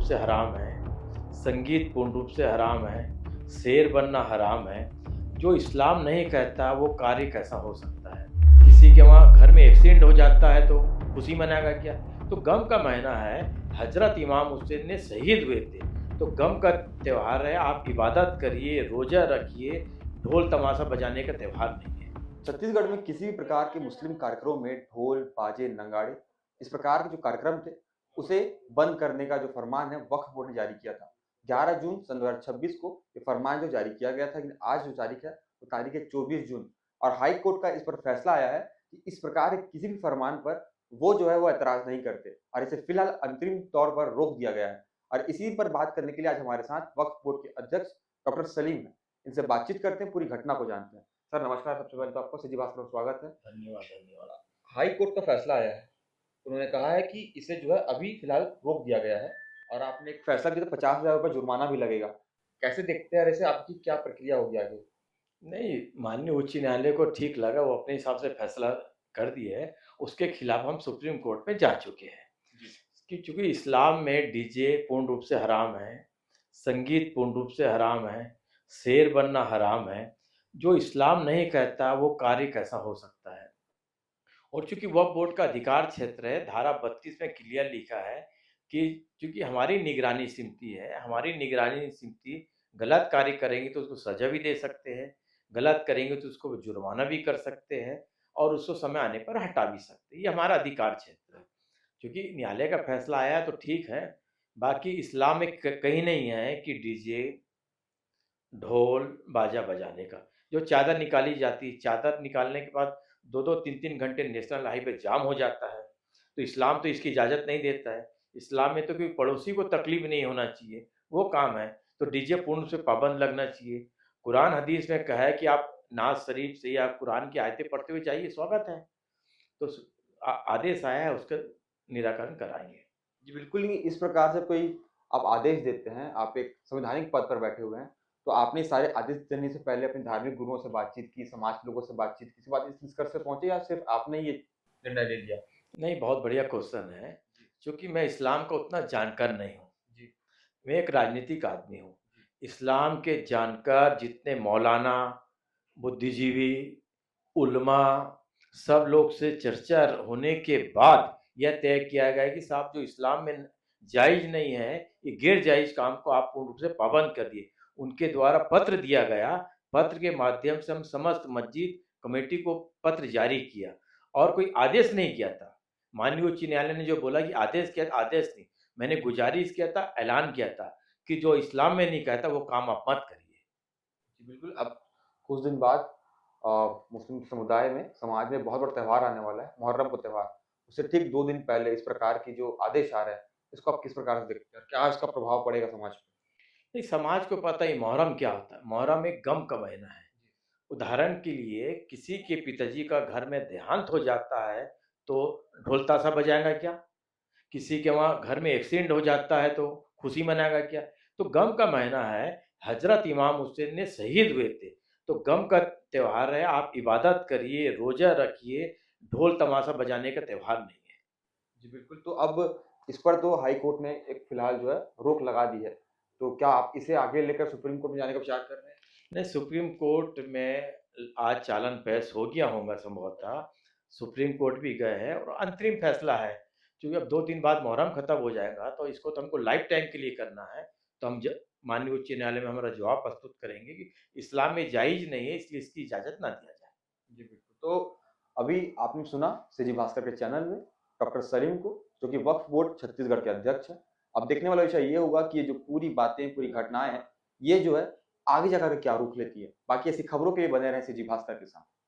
से हराम है, संगीत पूर्ण रूप से हराम है, शेर बनना हराम है। जो इस्लाम नहीं कहता वो कार्य कैसा हो सकता है? किसी के वहाँ घर में एक्सीडेंट हो जाता है तो खुशी मनाएगा क्या? तो गम का महीना है, हजरत इमाम हुसैन ने शहीद हुए थे, तो गम का त्यौहार है। आप इबादत करिए, रोजा रखिए, ढोल तमाशा बजाने का त्यौहार नहीं है। छत्तीसगढ़ में किसी भी प्रकार के मुस्लिम कार्यक्रमों में ढोल, बाजे, नगाड़े इस प्रकार के जो कार्यक्रम थे, उसे बंद करने का जो फरमान है वक्फ बोर्ड ने जारी किया था। 11 जून सन 2026 को ये फरमान जो जारी किया गया था, लेकिन आज जो तारीख है वो तारीख है 24 जून और हाई कोर्ट का इस पर फैसला आया है कि इस प्रकार के किसी भी फरमान पर वो जो है वो एतराज नहीं करते और इसे फिलहाल अंतरिम तौर पर रोक दिया गया है। और इसी पर बात करने के लिए आज हमारे साथ वक्फ बोर्ड के अध्यक्ष डॉक्टर सलीम है। इनसे बातचीत करते हैं, पूरी घटना को जानते हैं। सर नमस्कार, सबसे पहले तो आपका सीधी भाषा में स्वागत है। धन्यवाद, धन्यवाद। हाई कोर्ट का फैसला आया है, उन्होंने कहा है कि इसे जो है अभी फिलहाल रोक दिया गया है और आपने एक फैसला किया तो 50,000 रुपये जुर्माना भी लगेगा। कैसे देखते हैं, ऐसे आपकी क्या प्रक्रिया होगी आगे? नहीं, माननीय उच्च न्यायालय को ठीक लगा, वो अपने हिसाब से फैसला कर दिए है। उसके खिलाफ हम सुप्रीम कोर्ट में जा चुके हैं कि चूंकि इस्लाम में डीजे पूर्ण रूप से हराम है, संगीत पूर्ण रूप से हराम है, शेर बनना हराम है। जो इस्लाम नहीं कहता वो कार्य कैसा हो सकता है? और चूंकि वक्फ बोर्ड का अधिकार क्षेत्र है, धारा 32 में क्लियर लिखा है कि चूंकि हमारी निगरानी समिति है, हमारी निगरानी समिति गलत कार्य करेंगे तो उसको सजा भी दे सकते हैं, गलत करेंगे तो उसको जुर्माना भी कर सकते हैं और उसको समय आने पर हटा भी सकते हैं। ये हमारा अधिकार क्षेत्र है। क्योंकि न्यायालय का फैसला आया है तो ठीक है। बाकी इस्लाम में कहीं नहीं है कि डीजे, ढोल, बाजा बजाने का। जो चादर निकाली जाती है, चादर निकालने के बाद 2-2, 3-3 घंटे नेशनल हाईवे जाम हो जाता है। तो इस्लाम तो इसकी इजाज़त नहीं देता है। इस्लाम में तो कोई पड़ोसी को तकलीफ नहीं होना चाहिए, वो काम है। तो डीजे पूर्ण रूप से पाबंद लगना चाहिए। कुरान हदीस में कहा है कि आप नाज शरीफ से या कुरान की आयतें पढ़ते हुए जाइए, स्वागत है। तो आदेश आया है, उसका निराकरण कराएंगे। जी बिल्कुल नहीं, इस प्रकार से कोई आप आदेश देते हैं, आप एक संवैधानिक पद पर बैठे हुए हैं, तो आपने सारे आदेश देने से पहले अपने धार्मिक गुरुओं से बातचीत की, समाज के लोगों से बातचीत की, बात इस निष्कर्ष से पहुंचे या सिर्फ आपने ये निर्णय ले लिया? नहीं, बहुत बढ़िया क्वेश्चन है। क्योंकि मैं इस्लाम का उतना जानकार नहीं हूँ, जी। मैं एक राजनीतिक आदमी हूँ। इस्लाम के जानकार जितने मौलाना, बुद्धिजीवी, उलमा, सब लोग से चर्चा होने के बाद यह तय किया गया कि साहब जो इस्लाम में जायज़ नहीं है, ये गैर जायज़ काम को आप पूर्ण रूप से पाबंद करिए। उनके द्वारा पत्र दिया गया, पत्र के माध्यम से हम समस्त मस्जिद कमेटी को पत्र जारी किया और कोई आदेश नहीं किया था। माननीय उच्च न्यायालय ने जो बोला कि आदेश किया, आदेश नहीं, मैंने गुजारिश किया था, ऐलान किया था कि जो इस्लाम में नहीं कहता वो काम आप मत करिए। जी बिल्कुल। अब कुछ दिन बाद मुस्लिम समुदाय में, समाज में बहुत बड़ा त्यौहार आने वाला है, मुहर्रम का त्यौहार। उससे ठीक 2 दिन पहले इस प्रकार की जो आदेश आ रहा है, इसको आप किस प्रकार से देखते हैं और क्या इसका प्रभाव पड़ेगा समाज पे? नहीं, समाज को पता ही मुहर्रम क्या होता है। मुहर्रम एक गम का महीना है। उदाहरण के लिए किसी के पिताजी का घर में देहांत हो जाता है तो ढोल ताशा बजाएगा क्या? किसी के वहाँ घर में एक्सीडेंट हो जाता है तो खुशी मनाएगा क्या? तो गम का महीना है, हजरत इमाम हुसैन ने शहीद हुए थे, तो गम का त्यौहार है। आप इबादत करिए, रोजा रखिए, ढोल तमाशा बजाने का त्यौहार नहीं है। जी बिल्कुल। तो अब इस पर तो हाई कोर्ट ने एक फिलहाल जो है रोक लगा दी है। तो क्या आप इसे आगे लेकर सुप्रीम कोर्ट में जाने का विचार कर रहे हैं? नहीं, सुप्रीम कोर्ट में आज चालान पेश हो गया होगा संभवतः। सुप्रीम कोर्ट भी गए हैं और अंतरिम फैसला है। क्योंकि अब 2 दिन बाद मुहर्रम खत्म हो जाएगा तो इसको तो हमको लाइफ टाइम के लिए करना है। तो हम माननीय उच्च न्यायालय में हमारा जवाब प्रस्तुत करेंगे कि इस्लाम में जायज़ नहीं है, इसलिए इसकी इजाज़त ना दिया जाए। जी बिल्कुल। तो अभी आपने सुना सीजी भास्कर के चैनल में डॉक्टर सलीम को, जो कि वक्फ बोर्ड छत्तीसगढ़ के अध्यक्ष हैं। अब देखने वाला विषय ये होगा कि ये जो पूरी बातें, पूरी घटनाएँ हैं, ये जो है आगे जाकर के क्या रूप लेती है। बाकी ऐसी खबरों के लिए बने रहें सीजी भास्कर के साथ।